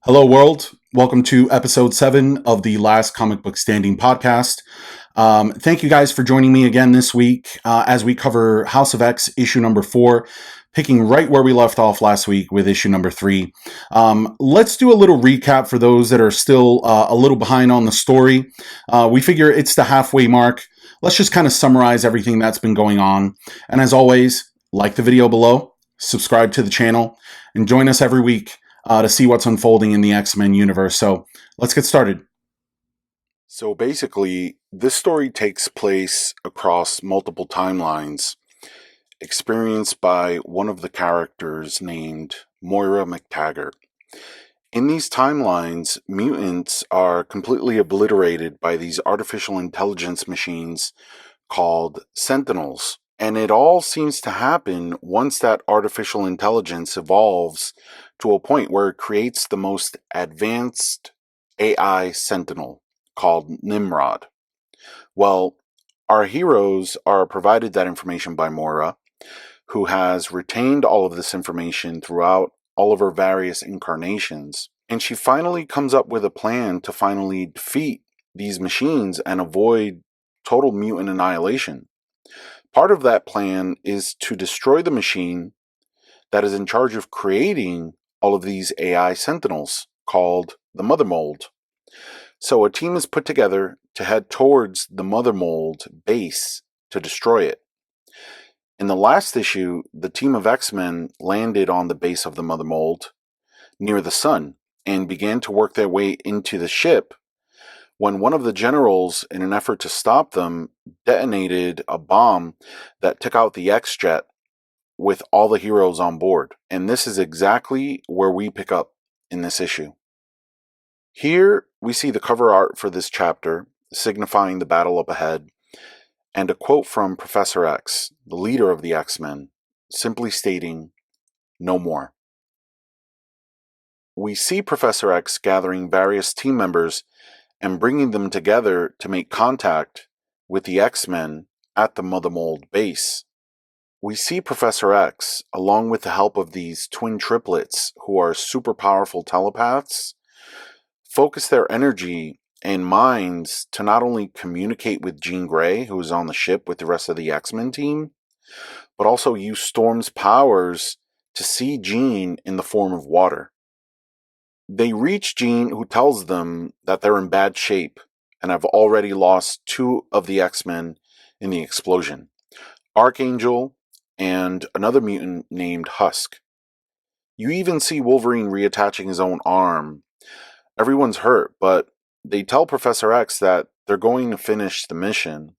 Hello, world. Welcome to episode 7 of the Last Comic Book Standing podcast. Thank you guys for joining me again this week as we cover House of X issue number 4, picking right where we left off last week with issue number 3. Let's do a little recap for those that are still a little behind on the story. We figure it's the halfway mark. Let's just kind of summarize everything that's been going on. And as always, like the video below, subscribe to the channel, and join us every week to see what's unfolding in the X-Men universe. So let's get started. So basically, this story takes place across multiple timelines, experienced by one of the characters named Moira McTaggart. In these timelines, mutants are completely obliterated by these artificial intelligence machines called Sentinels. And it all seems to happen once that artificial intelligence evolves to a point where it creates the most advanced AI Sentinel called Nimrod. Well, our heroes are provided that information by Moira, who has retained all of this information throughout all of her various incarnations. And she finally comes up with a plan to finally defeat these machines and avoid total mutant annihilation. Part of that plan is to destroy the machine that is in charge of creating all of these AI Sentinels, called the Mother Mold. So a team is put together to head towards the Mother Mold base to destroy it. In the last issue, the team of X-Men landed on the base of the Mother Mold near the sun and began to work their way into the ship when one of the generals, in an effort to stop them, detonated a bomb that took out the X-Jet with all the heroes on board. And this is exactly where we pick up in this issue. Here we see the cover art for this chapter, signifying the battle up ahead, and a quote from Professor X, the leader of the X-Men, simply stating, "No more." We see Professor X gathering various team members and bringing them together to make contact with the X-Men at the Mother Mold base. We see Professor X, along with the help of these twin triplets who are super powerful telepaths, focus their energy and minds to not only communicate with Jean Grey, who is on the ship with the rest of the X-Men team, but also use Storm's powers to see Jean in the form of water. They reach Jean, who tells them that they're in bad shape and have already lost 2 of the X-Men in the explosion, Archangel and another mutant named Husk. You even see Wolverine reattaching his own arm. Everyone's hurt, but they tell Professor X that they're going to finish the mission.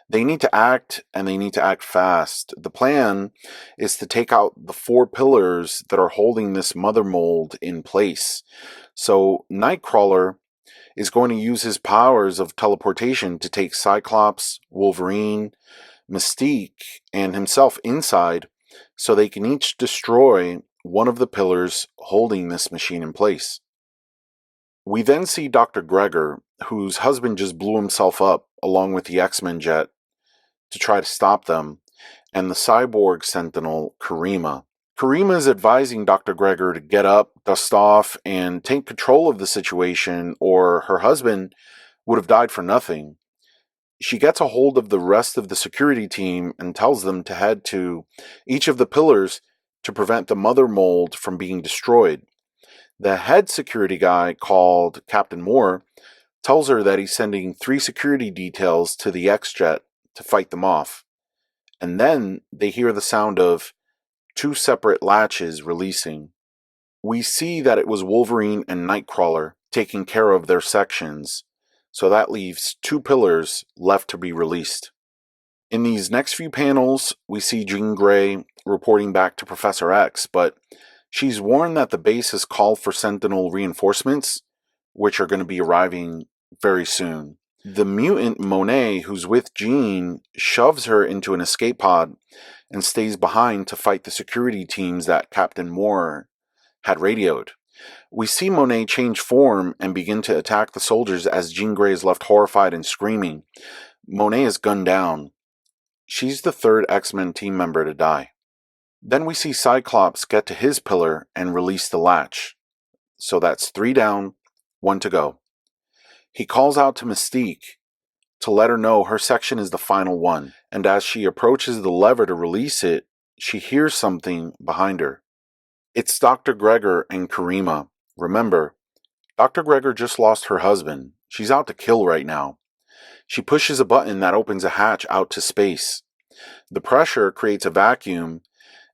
They need to act, and they need to act fast. The plan is to take out the 4 pillars that are holding this Mother Mold in place. So Nightcrawler is going to use his powers of teleportation to take Cyclops, Wolverine, Mystique, and himself inside so they can each destroy one of the pillars holding this machine in place. We then see Dr. Gregor, whose husband just blew himself up along with the X-Men jet to try to stop them, and the cyborg sentinel, Karima. Karima is advising Dr. Gregor to get up, dust off, and take control of the situation, or her husband would have died for nothing. She gets a hold of the rest of the security team and tells them to head to each of the pillars to prevent the Mother Mold from being destroyed. The head security guy, called Captain Moore, tells her that he's sending 3 security details to the X-Jet to fight them off. And then they hear the sound of 2 separate latches releasing. We see that it was Wolverine and Nightcrawler taking care of their sections, so that leaves 2 pillars left to be released. In these next few panels, we see Jean Grey reporting back to Professor X, but she's warned that the base has called for Sentinel reinforcements, which are going to be arriving very soon. The mutant Monet, who's with Jean, shoves her into an escape pod and stays behind to fight the security teams that Captain Moore had radioed. We see Monet change form and begin to attack the soldiers as Jean Grey is left horrified and screaming. Monet is gunned down. She's the 3rd X-Men team member to die. Then we see Cyclops get to his pillar and release the latch. so that's 3 down, 1 to go. He calls out to Mystique to let her know her section is the final one, and as she approaches the lever to release it, she hears something behind her. It's Dr. Gregor and Karima. Remember, Dr. Gregor just lost her husband. She's out to kill right now. She pushes a button that opens a hatch out to space. The pressure creates a vacuum,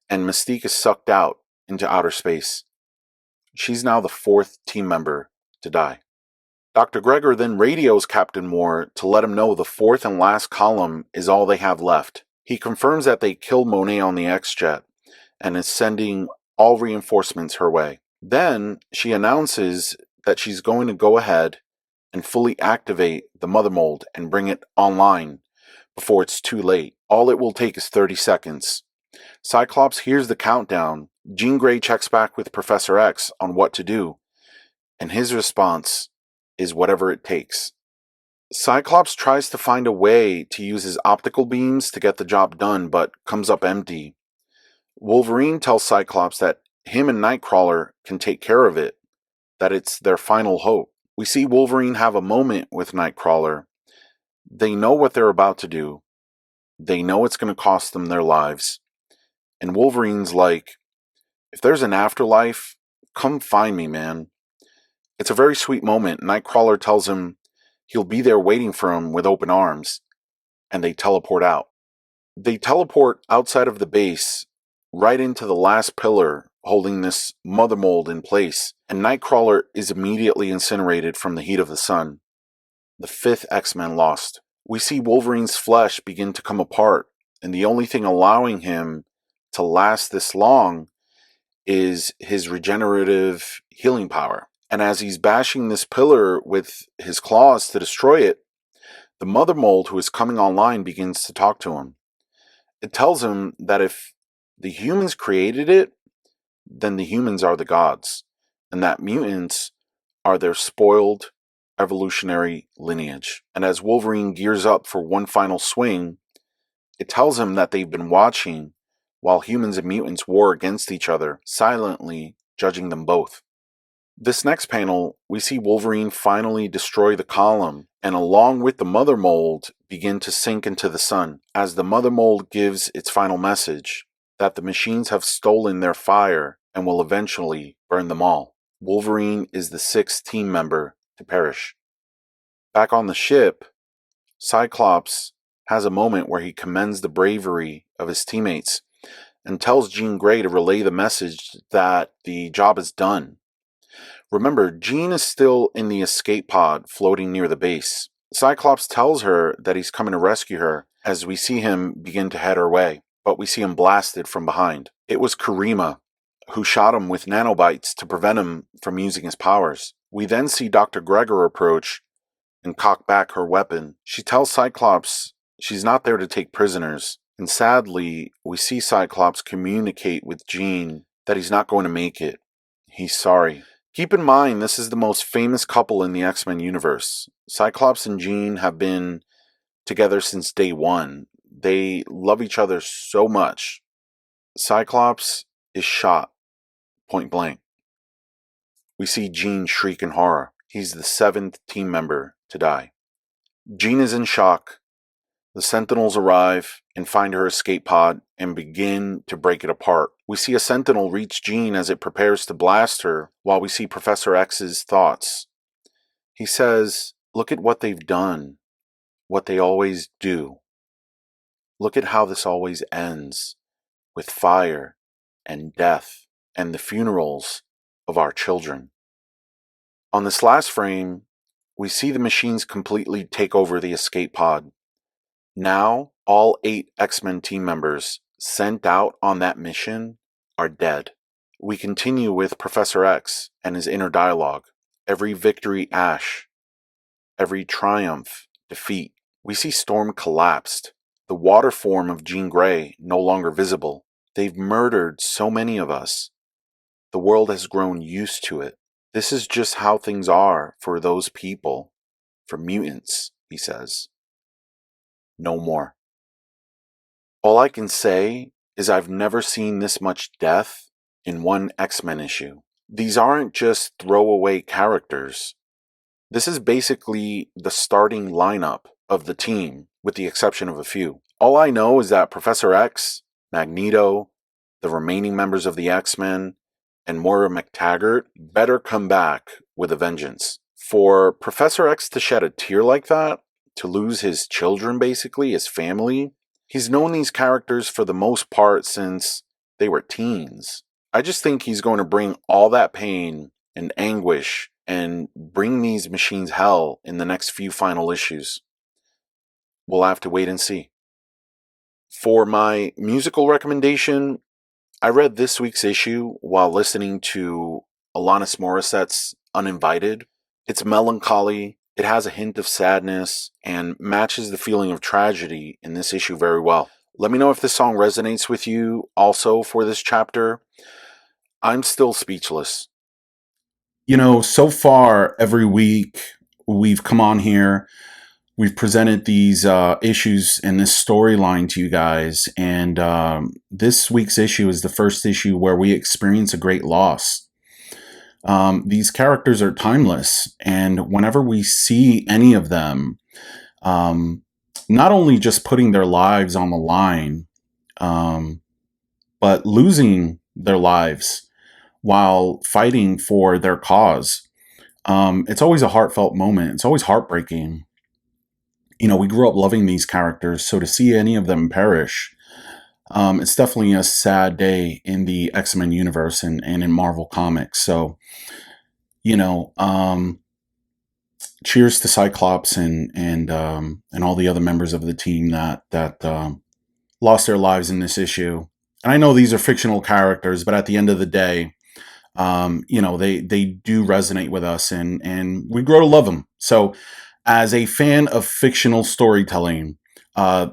and Mystique is sucked out into outer space. She's now the 4th team member to die. Dr. Gregor then radios Captain Moore to let him know the 4th and last column is all they have left. He confirms that they killed Monet on the X-Jet and is sending all reinforcements her way. Then she announces that she's going to go ahead and fully activate the mother mold and bring it online before it's too late. All it will take is 30 seconds. Cyclops hears the countdown. Jean Grey checks back with Professor X on what to do, and his response is whatever it takes. Cyclops tries to find a way to use his optical beams to get the job done, but comes up empty. Wolverine tells Cyclops that him and Nightcrawler can take care of it, that it's their final hope. We see Wolverine have a moment with Nightcrawler. They know what they're about to do. They know it's going to cost them their lives. And Wolverine's like, if there's an afterlife, come find me, man. It's a very sweet moment. Nightcrawler tells him he'll be there waiting for him with open arms, and they teleport out. They teleport outside of the base, right into the last pillar holding this mother mold in place, and Nightcrawler is immediately incinerated from the heat of the sun. The 5th X-Men lost. We see Wolverine's flesh begin to come apart, and the only thing allowing him to last this long is his regenerative healing power. And as he's bashing this pillar with his claws to destroy it, the mother mold who is coming online begins to talk to him. It tells him that if the humans created it, then the humans are the gods, and that mutants are their spoiled evolutionary lineage. And as Wolverine gears up for one final swing, it tells him that they've been watching while humans and mutants war against each other, silently judging them both. This next panel, we see Wolverine finally destroy the column, and along with the mother mold, begin to sink into the sun, as the mother mold gives its final message, that the machines have stolen their fire and will eventually burn them all. Wolverine is the 6th team member to perish. Back on the ship, Cyclops has a moment where he commends the bravery of his teammates and tells Jean Grey to relay the message that the job is done. Remember, Jean is still in the escape pod floating near the base. Cyclops tells her that he's coming to rescue her as we see him begin to head her way, but we see him blasted from behind. It was Karima who shot him with nanobites to prevent him from using his powers. We then see Dr. Gregor approach and cock back her weapon. She tells Cyclops she's not there to take prisoners, and sadly, we see Cyclops communicate with Jean that he's not going to make it. He's sorry. Keep in mind, this is the most famous couple in the X-Men universe. Cyclops and Jean have been together since day one. They love each other so much. Cyclops is shot, point blank. We see Jean shriek in horror. He's the 7th team member to die. Jean is in shock. The Sentinels arrive and find her escape pod and begin to break it apart. We see a Sentinel reach Jean as it prepares to blast her, while we see Professor X's thoughts. He says, "Look at what they've done, what they always do. Look at how this always ends, with fire and death and the funerals of our children." On this last frame, we see the machines completely take over the escape pod. Now, all 8 X-Men team members sent out on that mission are dead. We continue with Professor X and his inner dialogue. Every victory, ash. Every triumph, defeat. We see Storm collapsed. The water form of Jean Grey no longer visible. They've murdered so many of us. The world has grown used to it. This is just how things are for those people, for mutants, he says. No more. All I can say is I've never seen this much death in one X-Men issue. these aren't just throwaway characters. This is basically the starting lineup of the team, with the exception of a few. All I know is that Professor X, Magneto, the remaining members of the X-Men, and Moira McTaggart better come back with a vengeance. For Professor X to shed a tear like that, to lose his children basically, his family, he's known these characters for the most part since they were teens. I just think he's going to bring all that pain and anguish and bring these machines hell in the next few final issues. We'll have to wait and see. For my musical recommendation, I read this week's issue while listening to Alanis Morissette's Uninvited. It's melancholy, it has a hint of sadness, and matches the feeling of tragedy in this issue very well. Let me know if this song resonates with you also for this chapter. I'm still speechless. You know, so far every week we've come on here, we've presented these issues and this storyline to you guys, and this week's issue is the first issue where we experience a great loss. These characters are timeless, and whenever we see any of them, not only just putting their lives on the line, but losing their lives while fighting for their cause. It's always a heartfelt moment. It's always heartbreaking. You know, we grew up loving these characters, so to see any of them perish, it's definitely a sad day in the X-Men universe and in Marvel Comics. So, you know, cheers to Cyclops and all the other members of the team that lost their lives in this issue. And I know these are fictional characters, but at the end of the day, you know, they do resonate with us, and we grow to love them. So, as a fan of fictional storytelling,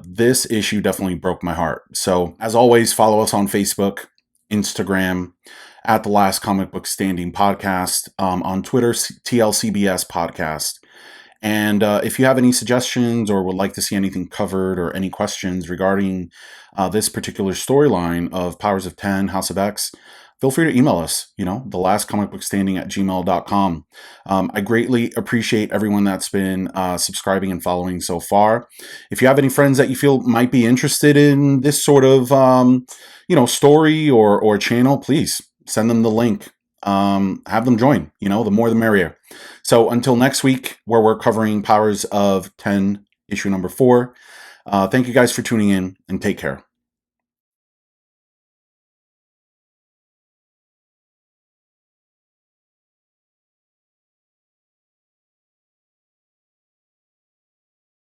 this issue definitely broke my heart. So, as always, follow us on Facebook, Instagram, at The Last Comic Book Standing Podcast, on Twitter, TLCBS Podcast. And if you have any suggestions or would like to see anything covered or any questions regarding this particular storyline of Powers of 10, House of X, feel free to email us, you know, thelastcomicbookstanding@gmail.com. I greatly appreciate everyone that's been subscribing and following so far. If you have any friends that you feel might be interested in this sort of, you know, story or channel, please send them the link. Have them join. You know, the more the merrier. So until next week, where we're covering Powers of 10, issue number 4, thank you guys for tuning in, and take care.